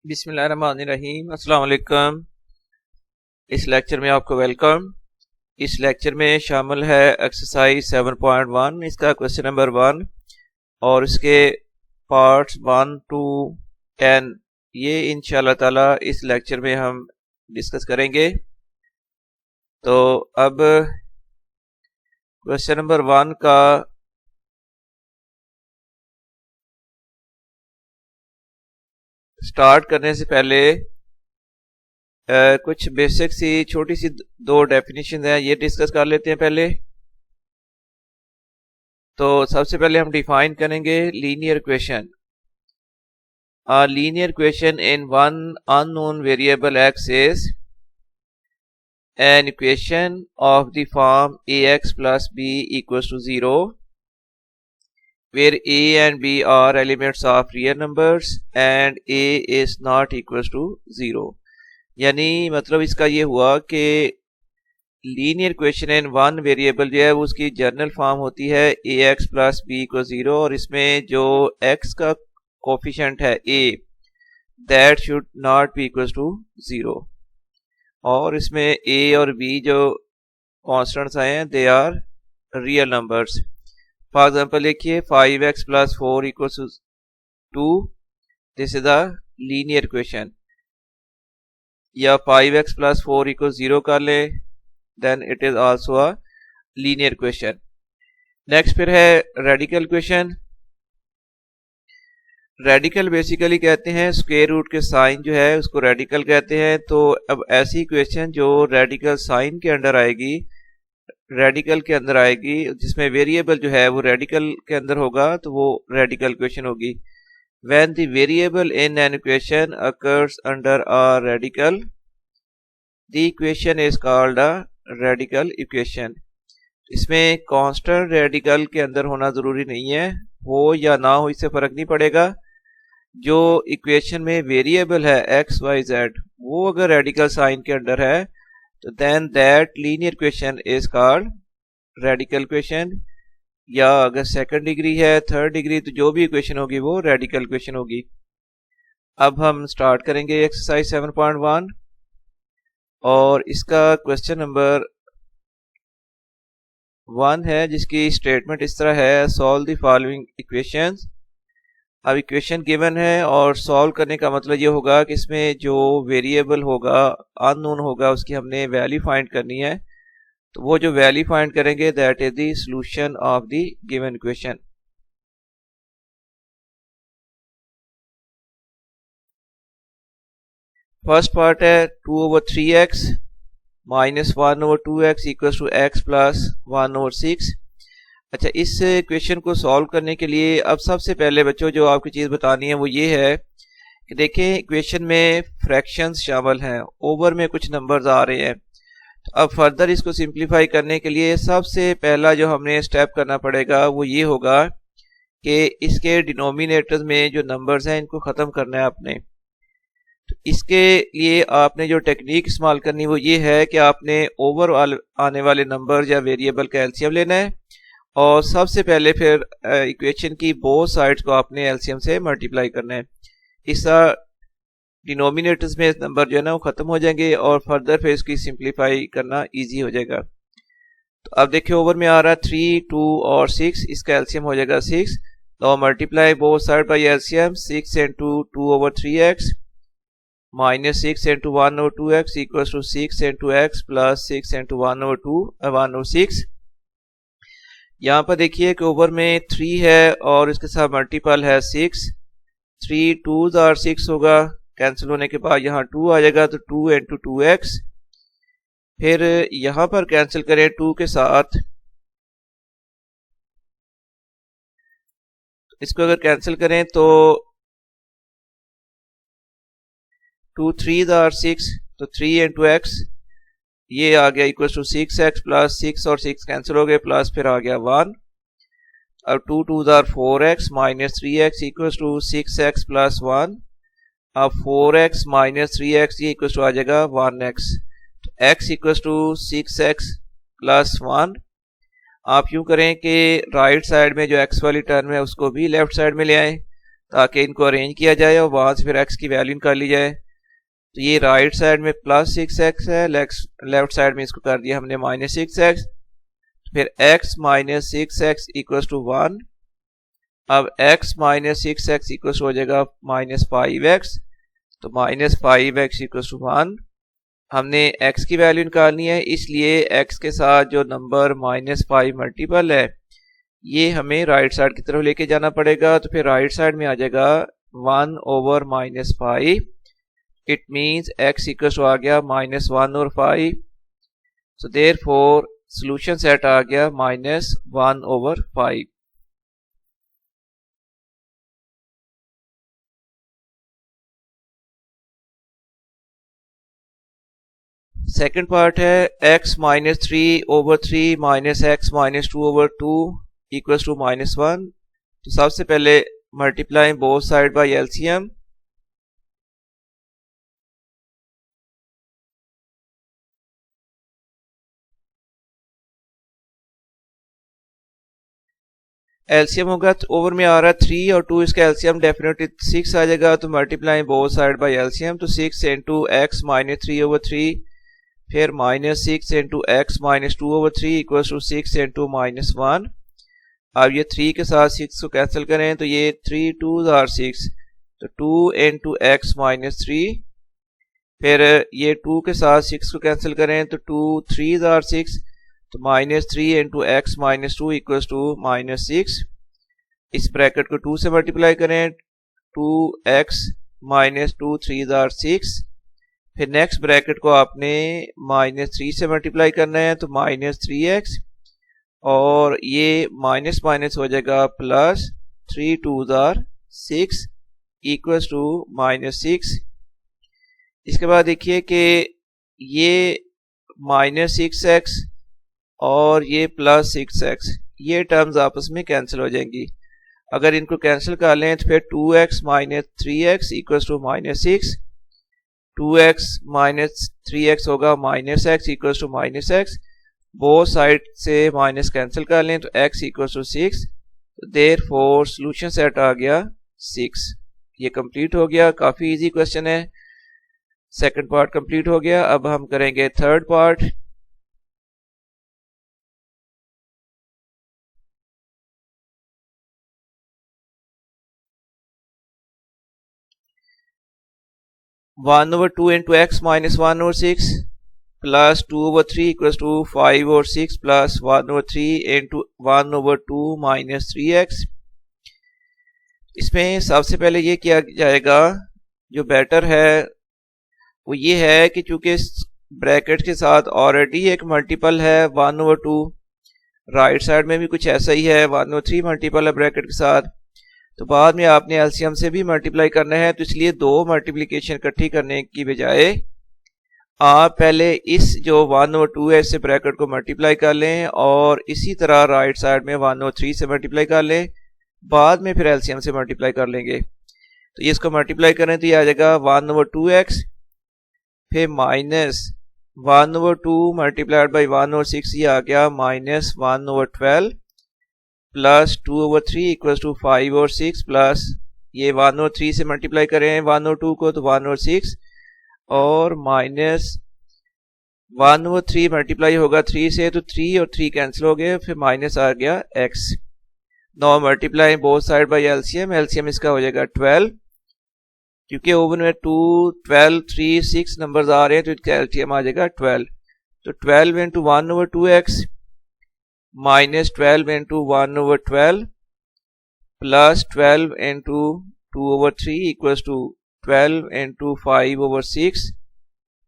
बिस्मिल्लाहिर्रहमानिर्रहीम। अस्सलाम वालेकुम। इस लेक्चर में आपको वेलकम। इस लेक्चर में शामिल है एक्सरसाइज 7.1, इसका क्वेश्चन नंबर 1 और इसके पार्ट्स 1 to 10। ये इंशाल्लाह ताला इस लेक्चर में हम डिस्कस करेंगे। तो अब क्वेश्चन नंबर 1 का स्टार्ट करने से पहले कुछ बेसिक सी छोटी सी दो डेफिनेशन है, ये डिस्कस कर लेते हैं पहले। तो सबसे पहले हम डिफाइन करेंगे linear equation. A linear equation in one unknown variable x is an equation of the form ax plus b equals to 0 where a and b are elements of real numbers and a is not equals to 0। यानी मतलब इसका ये हुआ कि linear equation in one variable जो है वो उसकी जनरल फॉर्म होती है a x plus b equal 0, और इसमें जो x का कोफिशिएंट है a that should not be equal to 0, और इसमें a और b जो कॉन्स्टेंट्स आए हैं they are real numbers. For example देखिए 5x plus 4 equal to 2, this is the linear equation. या 5x प्लस 4 इक्वल 0 कर ले, then it is also a linear equation. Next फिर है रेडिकल इक्वेशन। रेडिकल बेसिकली कहते हैं स्क्वायर रूट के sign जो है उसको रेडिकल कहते हैं। तो अब ऐसी इक्वेशन जो रेडिकल साइन के अंदर आएगी, रेडिकल के अंदर आएगी, जिसमें वेरिएबल जो है वो रेडिकल के अंदर होगा, तो वो रेडिकल इक्वेशन होगी। When the variable in an equation occurs under a radical, the equation is called a radical equation। इसमें कांस्टेंट रेडिकल के अंदर होना जरूरी नहीं है, हो या ना हो इससे फर्क नहीं पड़ेगा। जो इक्वेशन में वेरिएबल है एक्स वाई जेड वो अगर रेडिकल साइन के अंदर है तो then that linear equation is called radical equation. या अगर सेकंड डिग्री है, थर्ड डिग्री, तो जो भी इक्वेशन होगी वो रेडिकल इक्वेशन होगी। अब हम स्टार्ट करेंगे एक्सरसाइज 7.1 और इसका क्वेश्चन नंबर 1 है, जिसकी स्टेटमेंट इस तरह है, सॉल्व द फॉलोइंग इक्वेशंस। अब इक्वेशन गिवन है और सॉल्व करने का मतलब ये होगा कि इसमें जो वेरिएबल होगा अननोन होगा उसकी हमने वैल्यू फाइंड करनी है। तो वो जो वैल्यू फाइंड करेंगे that is the solution of the given equation. First part है 2/3x minus 1/2x equals to x plus 1/6। अच्छा, इस इक्वेशन को सॉल्व करने के लिए अब सबसे पहले बच्चों जो आपकी चीज बतानी है वो ये है कि देखें इक्वेशन में फ्रैक्शंस शामिल हैं, ओवर में कुछ नंबर्स आ रहे हैं। अब फर्दर इसको सिंप्लीफाई करने के लिए सबसे पहला जो हमने स्टेप करना पड़ेगा वो ये होगा कि इसके डिनोमिनेटर्स में जो नंबर्स हैं इनको ख़त्म करना है आपने। तो इसके लिए आपने जो टेक्निक इस्तेमाल करनी वो ये है कि आपने ओवर आने वाले नंबर या वेरिएबल का एलसीएम लेना है और सबसे पहले फिर इक्वेशन की बोथ साइड्स को आपने एलसीएम से मल्टीप्लाई करना है। इसका डिनोमिनेटर्स में नंबर जो है ना वो खत्म हो जाएंगे और फर्दर फिर इसकी सिंप्लीफाई करना इजी हो जाएगा। तो अब देखिए ओवर में आ रहा है 3, 2 और 6, इसका एलसीएम हो जाएगा 6। तो multiply both side by LCM, 6 into 2/3x minus 6 into 1/2x equals to 6 into x plus 6 into 1/6। यहाँ पर देखिए कि ओवर में 3 है और इसके साथ मल्टीपल है 6, 3 2s और 6 होगा, कैंसिल होने के बाद यहाँ 2 आ जाएगा तो 2 into 2x। फिर यहाँ पर कैंसिल करें 2 के साथ, इसको अगर कैंसिल करें तो 2 3s और 6, तो 3 into x ये आ गया इक्वल टू 6x प्लस 6 और 6 कैंसिल हो गए, प्लस फिर आ गया 1। अब 2 2s और 4x minus 3x equal to 6x plus 1। अब 4x माइनस 3x ये इक्वल टू आ जाएगा 1x। तो x equal to 6x plus 1। आप यूं करें कि राइट साइड में जो x वाली टर्म है उसको भी लेफ्ट साइड में ले आए, ताकि इनको अरेंज किया जाए और वहाँ से फिर x की वैल्यू निकाल ली जाए। तो ये राइट साइड में +6x है, लेफ्ट साइड में इसको कर दिया हमने -6x, फिर x minus 6x equals to 1। अब x माइनस 6x इक्वल्स हो जाएगा -5x, तो -5x इक्वल्स टू 1। हमने x की वैल्यू निकालनी है, इसलिए x के साथ जो नंबर -5 मल्टीपल है ये हमें राइट साइड की तरफ लेके जाना पड़ेगा। तो फिर राइट साइड में आ जाएगा 1/-5। It means x equals to आ गया -1/5। सो देयरफॉर सॉल्यूशन सेट आ गया -1/5। सेकंड पार्ट है x -3/3 minus x -2/2 equals to -1। तो सबसे पहले multiply both side by LCM. LCM होगा तो ओवर में आ रहा है 3 और 2, इसका एलसीएम डेफिनेटली 6 आ जाएगा। तो multiply both side by LCM, तो 6 इंटू x -3/3 फिर -6 into x -2/3 equals to 6 into -1। अब ये 3 के साथ 6 को कैंसिल करें तो ये 3 2s are 6, तो 2 इंटू x -3। फिर ये 2 के साथ 6 को कैंसिल करें तो 2 3s are 6, तो -3 इंटू x -2 इक्वल्स टू -6। इस ब्रैकेट को 2 से मल्टीप्लाई करें, 2x -2 3s are 6। फिर नेक्स्ट ब्रैकेट को आपने -3 से मल्टीप्लाई करना है, तो -3x, और ये माइनस माइनस हो जाएगा plus, 3 2s are 6 equals to -6। इसके बाद देखिए कि ये -6x और ये +6x, ये टर्म्स आपस में कैंसिल हो जाएंगी। अगर इनको कैंसिल कर लें तो फिर 2x -3x equals to -6, 2x -3x होगा -x equals to -x। Both side से माइनस कैंसिल कर लें तो x equals to 6, therefore solution set आ गया 6। ये कंप्लीट हो गया, काफ़ी इजी क्वेश्चन है। सेकंड पार्ट कंप्लीट हो गया। अब हम करेंगे third part. One over 2 into x -1/6 plus 2/3 equals to 5/6 plus 1/3 into 1/2 -3x। इसमें सबसे पहले ये किया जाएगा, जो बेटर है वो ये है कि चूंकि ब्रैकेट के साथ ऑलरेडी एक मल्टीपल है 1/2, राइट साइड में भी कुछ ऐसा ही है 1/3 मल्टीपल है ब्रैकेट के साथ, तो बाद में आपने एलसीएम से भी मल्टीप्लाई करना है। तो इसलिए दो मल्टीप्लिकेशन इकट्ठी करने की बजाय आप पहले इस जो 1/2 है इससे ब्रैकेट को मल्टीप्लाई कर लें और इसी तरह राइट साइड में 1/3 से मल्टीप्लाई कर लें, बाद में फिर एलसीएम से मल्टीप्लाई कर लेंगे। तो ये इसको मल्टीप्लाई करें तो ये आ जाएगा 1/2x, फिर -1/2 मल्टीप्लाइड बाई 1/6, ये आ गया -1/12 प्लस 2/3 इक्वल्स टू 5/6 प्लस ये 1/3 से मल्टीप्लाई करें 1/2 को तो 1/6 और -1/3 मल्टीप्लाई होगा 3 से, तो 3 और 3 कैंसिल हो गए, फिर माइनस आ गया x। Now multiply both side by LCM, LCM इसका हो जाएगा 12, क्योंकि ओवन में 2 12 3 6 नंबर्स आ रहे हैं तो इसका एलसीएम आ जाएगा 12। तो 12 into 1/2x minus 12 into 1/12 plus 12 into 2/3 equals to 12 into 5/6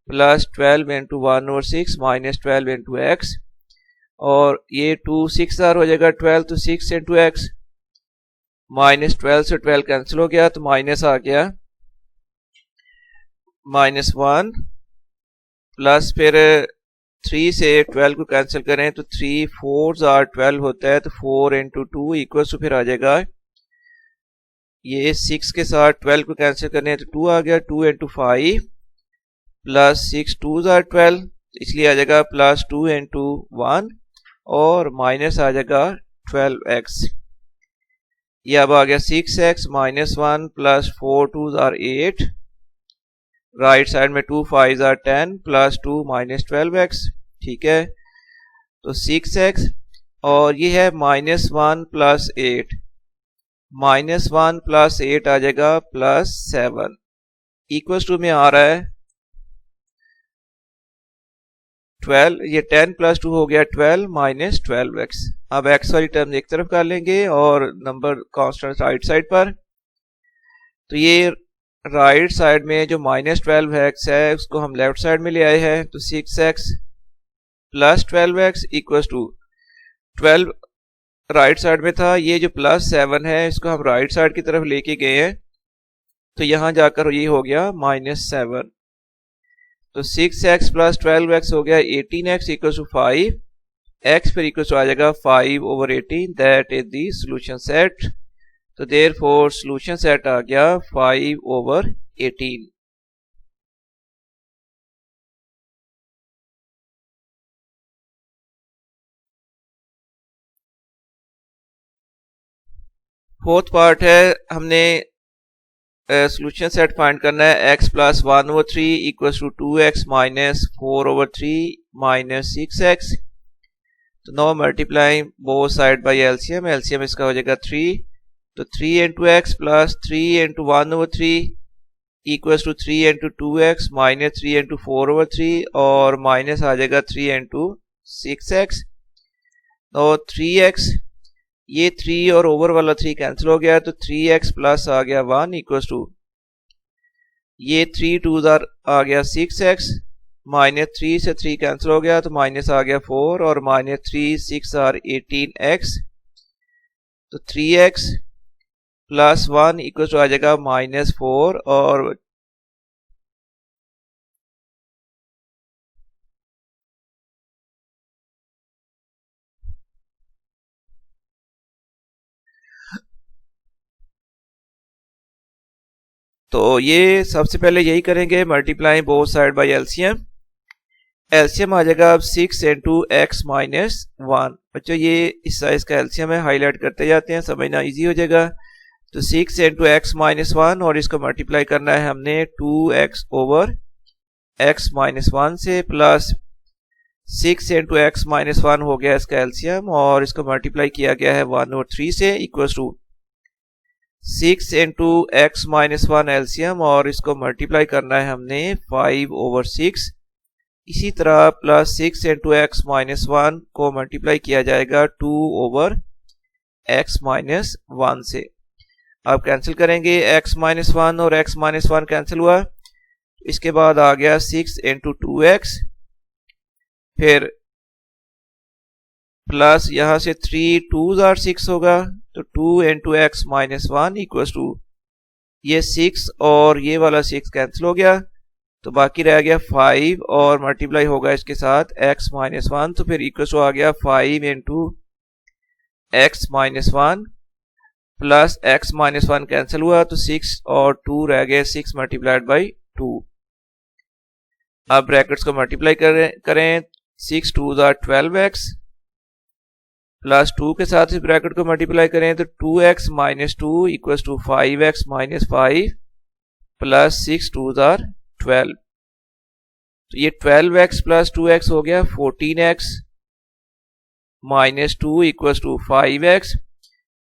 plus 12 into 1/6 minus 12 into x, और ये 2 6 हो जाएगा 12, तो 6 इंटू x माइनस 12 से 12 कैंसिल हो गया तो माइनस आ गया -1 प्लस फिर 3 से 12 को कैंसिल करें तो 3 4s are 12 होता है, तो 4 इंटू 2 इक्वल्स टू फिर आ जाएगा ये 6 के साथ 12 को कैंसिल करने तो 2 आ गया, 2 इंटू 5 प्लस 6 2s are 12, इसलिए आ जाएगा प्लस 2 इंटू 1 और माइनस आ जाएगा 12x। ये अब आ गया 6x minus 1 plus 4 2 are 8, right side में 2 5 आर 10 प्लस 2 माइनस 12x। ठीक है, तो 6x और ये है माइनस 1 प्लस 8, माइनस 1 प्लस 8 आ जाएगा प्लस 7, इक्वल टू में आ रहा है 12, ये 10 प्लस 2 हो गया 12 माइनस 12x। अब x वाली टर्म एक तरफ कर लेंगे और नंबर कांस्टेंट राइट साइड पर, तो ये राइट साइड में जो माइनस 12x है उसको हम लेफ्ट साइड में ले आए हैं, तो 6x plus 12x equal to 12 right side में था, ये जो प्लस 7 है इसको हम राइट साइड की तरफ लेके गए हैं, तो यहां जाकर ये हो गया माइनस 7, तो 6x प्लस 12x हो गया 18x इक्वल टू 5, x फिर इक्वल टू आ जाएगा 5/18, that is the solution set. तो देयरफॉर सॉल्यूशन सेट आ गया 5/18। फोर्थ पार्ट है, हमने सॉल्यूशन सेट फाइंड करना है x plus 1/3 equal to 2x minus 4/3 minus 6x। तो now multiply both side by LCM, LCM इसका हो जाएगा 3, तो 3 into x plus 3 into 1/3 equals to 3 into 2x minus 3 into 4/3 और माइनस आ जाएगा 3 इंटू 6x। तो 3x, ये 3 और ओवर वाला 3 कैंसिल हो गया, तो 3x प्लस आ गया 1 इक्वल्स टू ये 3 2 आ गया 6x, माइनस 3 से 3 कैंसिल हो गया तो माइनस आ गया 4 और माइनस 3 6 आर 18x, तो 3x प्लस 1 इक्वल टू आ जाएगा माइनस 4 और तो ये सबसे पहले यही करेंगे, multiply both side by LCM, LCM आ जाएगा अब 6 इंटू एक्स माइनस 1। बच्चों ये इस साइज का एलसीएम है, हाईलाइट करते जाते हैं, समझना इजी हो जाएगा। तो 6 इंटू एक्स माइनस 1 और इसको मल्टीप्लाई करना है हमने 2x ओवर x माइनस 1 से, प्लस 6 इंटू एक्स माइनस 1 हो गया इसका एलसीएम और इसको मल्टीप्लाई किया गया है 1/3 से, equal to 6 into x minus 1 LCM और इसको मल्टीप्लाई करना है हमने 5/6। इसी तरह प्लस 6 इंटू एक्स माइनस 1 को मल्टीप्लाई किया जाएगा 2/x माइनस 1 से। अब कैंसिल करेंगे, x माइनस 1 और x माइनस 1 कैंसिल हुआ, इसके बाद आ गया 6 इंटू 2x, फिर प्लस यहां से 3 2 आर 6 होगा, तो 2 into x minus 1 equal to ये 6 और ये वाला 6 कैंसिल हो गया, तो बाकी रह गया 5 और मल्टीप्लाई होगा इसके साथ x माइनस 1, तो फिर इक्वल टू आ गया 5 into x minus 1 plus x minus 1 cancel हुआ, तो 6 और 2 रह गए, 6 मल्टीप्लाइड बाई 2। अब ब्रैकेट्स को मल्टीप्लाई करें 6 2 आर 12x प्लस 2 के साथ इस ब्रैकेट को मल्टीप्लाई करें तो 2x minus 2 equals to 5x minus 5 plus 6 2 are 12। तो ये 12x प्लस 2x हो गया 14x minus 2 equals to 5x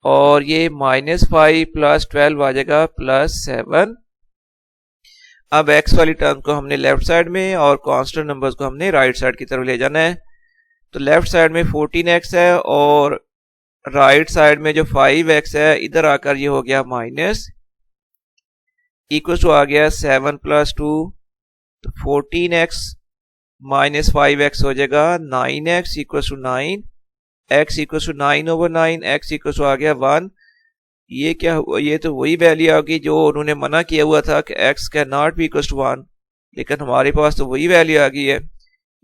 और ये माइनस 5 प्लस 12 आ जाएगा प्लस 7। अब x वाली टर्म को हमने लेफ्ट साइड में और कांस्टेंट नंबर्स को हमने राइट साइड की तरफ ले जाना है। तो लेफ्ट साइड में 14x है और राइट साइड में जो 5x है इधर आकर ये हो गया माइनस, इक्वल टू आ गया 7 प्लस 2, तो 14x माइनस 5x हो जाएगा 9x equal to 9, x equal to 9/9, x equal to आ गया 1। ये क्या हुआ, ये तो वही वैल्यू आ गई जो उन्होंने मना किया हुआ था कि x can not be equal to 1, लेकिन हमारे पास तो वही वैल्यू आ गई है।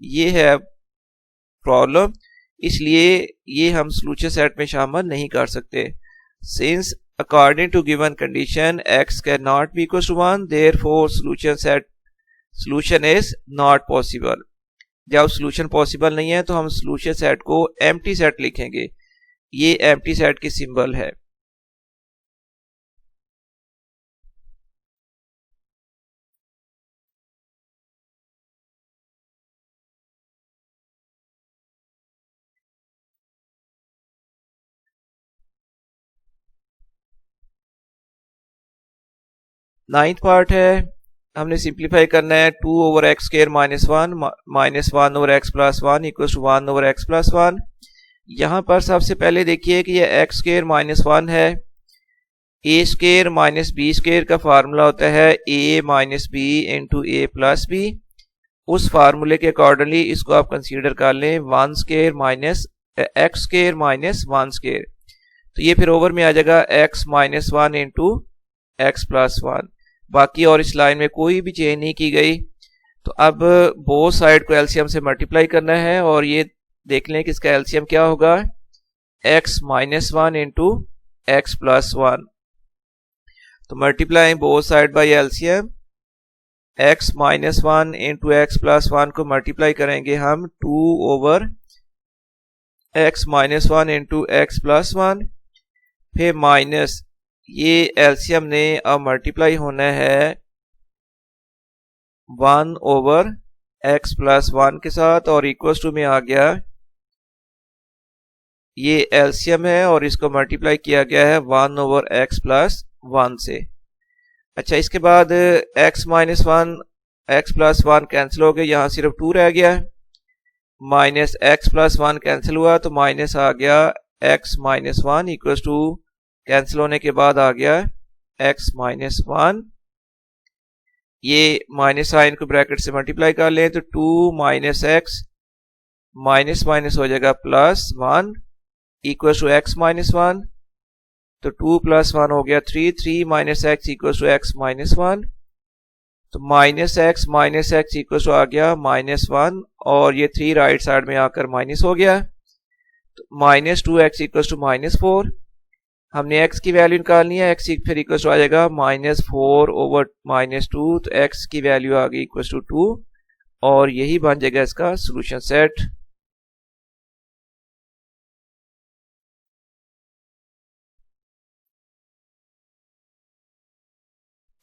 ये है प्रॉब्लम, इसलिए ये हम सॉल्यूशन सेट में शामिल नहीं कर सकते। Since according to given condition x can not be equal to 1, therefore solution is not possible. जब सॉल्यूशन पॉसिबल नहीं है तो हम सॉल्यूशन सेट को एम्प्टी सेट लिखेंगे, ये एम्प्टी सेट की सिंबल है। नाइन्थ पार्ट है, हमने सिंप्लीफाई करना है 2 over x square minus 1 over x plus 1 equals to 1 over x plus 1। यहाँ पर सबसे पहले देखिए कि ये एक्स स्क्वायर माइनस 1 है। ए स्क्वायर माइनस बी स्क्वायर का फार्मूला होता है ए माइनस बी इंटू ए प्लस बी। उस फार्मूले के अकॉर्डिंगली इसको आप कंसीडर कर लें 1 square minus x square minus 1 square, तो ये फिर ओवर में आ जाएगा x minus 1 into x plus 1। बाकी और इस लाइन में कोई भी चेंज नहीं की गई। तो अब बोथ साइड को एलसीएम से मल्टीप्लाई करना है और ये देख लें कि इसका एलसीएम क्या होगा, x minus 1 into x plus 1। तो multiply both side by LCM, x minus 1 into x plus 1 को मल्टीप्लाई करेंगे हम 2 over x minus 1 into x plus 1, फिर माइनस ये एलसीएम ने अब मल्टीप्लाई होना है 1 ओवर x प्लस 1 के साथ और इक्वल्स टू में आ गया, ये एलसीएम है और इसको मल्टीप्लाई किया गया है 1 ओवर x प्लस 1 से। अच्छा, इसके बाद x minus 1 x plus 1 cancel हो गया, यहाँ सिर्फ 2 रह गया, माइनस x प्लस 1 कैंसिल हुआ तो माइनस आ गया x minus 1 equals to cancel होने के बाद आ गया x माइनस 1। ये माइनस साइन को ब्रैकेट से मल्टीप्लाई कर लें तो 2 माइनस एक्स माइनस माइनस हो जाएगा plus 1 equal to x minus 1। तो 2 प्लस 1 हो गया 3, 3 minus x equal to x minus 1। तो माइनस एक्स इक्वल टू आ गया माइनस 1 और ये 3 राइट साइड में आकर माइनस हो गया। तो minus 2x equal to minus 4। हमने x की वैल्यू निकालनी है, x फिर इक्वल टू आ जाएगा माइनस 4 ओवर माइनस 2, तो x की वैल्यू आ गई इक्वल टू 2 और यही बन जाएगा इसका सोल्यूशन सेट।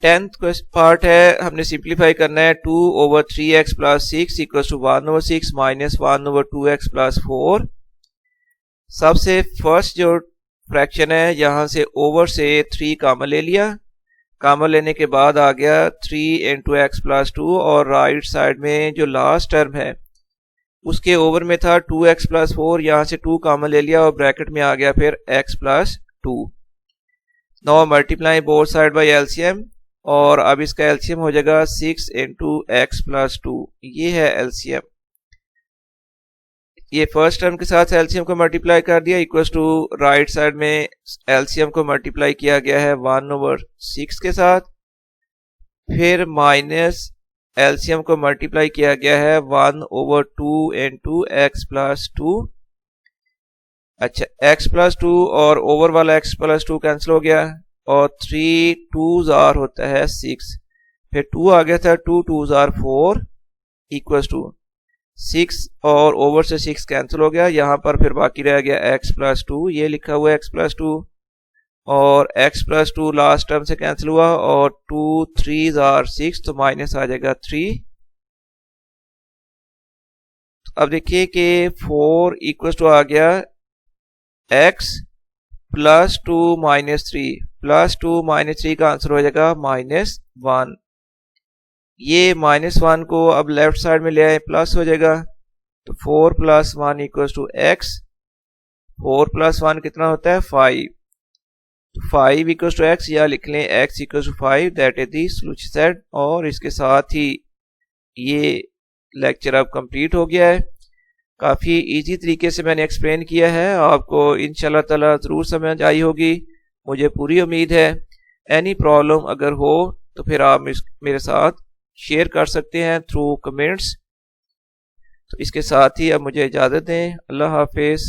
टेंथ पार्ट है, हमने सिंप्लीफाई करना है 2 over 3x plus 6 equal to 1 over 6 minus 1 over 2x plus 4। सबसे फर्स्ट जो फ्रैक्शन है यहाँ से ओवर से 3 कॉमन ले लिया, कॉमन लेने के बाद आ गया 3 इंटू एक्स प्लस 2 और राइट साइड में जो लास्ट टर्म है उसके ओवर में था 2x प्लस 4, यहाँ से 2 कॉमन ले लिया और ब्रैकेट में आ गया फिर x plus 2। Now multiply both side by LCM और अब इसका एलसीएम हो जाएगा 6 इंटू एक्स प्लस 2, ये है एलसीएम। ये फर्स्ट टर्म के साथ एलसीएम को मल्टीप्लाई कर दिया इक्वल्स टू राइट साइड में एलसीएम को मल्टीप्लाई किया गया है 1 ओवर 6 के साथ, फिर माइनस एलसीएम को मल्टीप्लाई किया गया है 1 ओवर 2 इंटू एक्स प्लस 2। अच्छा, x प्लस 2 और ओवर वाला x प्लस 2 कैंसिल हो गया और 3 2s आर होता है 6, फिर 2 आ गया था 2 2s आर 4 इक्वल्स टू 6 और ओवर से 6 कैंसिल हो गया, यहाँ पर फिर बाकी रह गया x प्लस 2, ये लिखा हुआ है x प्लस 2 और x प्लस 2 लास्ट टर्म से कैंसिल हुआ और 2 3s आर 6 तो माइनस आ जाएगा 3। अब देखिए कि 4 इक्वल टू आ गया x plus 2 minus 3, plus 2 minus 3 का आंसर हो जाएगा माइनस 1। ये माइनस 1 को अब लेफ्ट साइड में ले आए प्लस हो जाएगा, तो 4 plus 1 equal to x, 4 plus 1 कितना होता है 5, तो 5 इक्वल टू x या लिख लें x equal to 5, that is the solution set. और इसके साथ ही ये लेक्चर अब कंप्लीट हो गया है। काफ़ी इजी तरीके से मैंने एक्सप्लेन किया है, आपको इंशाल्लाह ताला ज़रूर समझ आई होगी, मुझे पूरी उम्मीद है। एनी प्रॉब्लम अगर हो तो फिर आप मेरे साथ शेयर कर सकते हैं थ्रू कमेंट्स। तो इसके साथ ही अब मुझे इजाज़त दें, अल्लाह हाफिज़।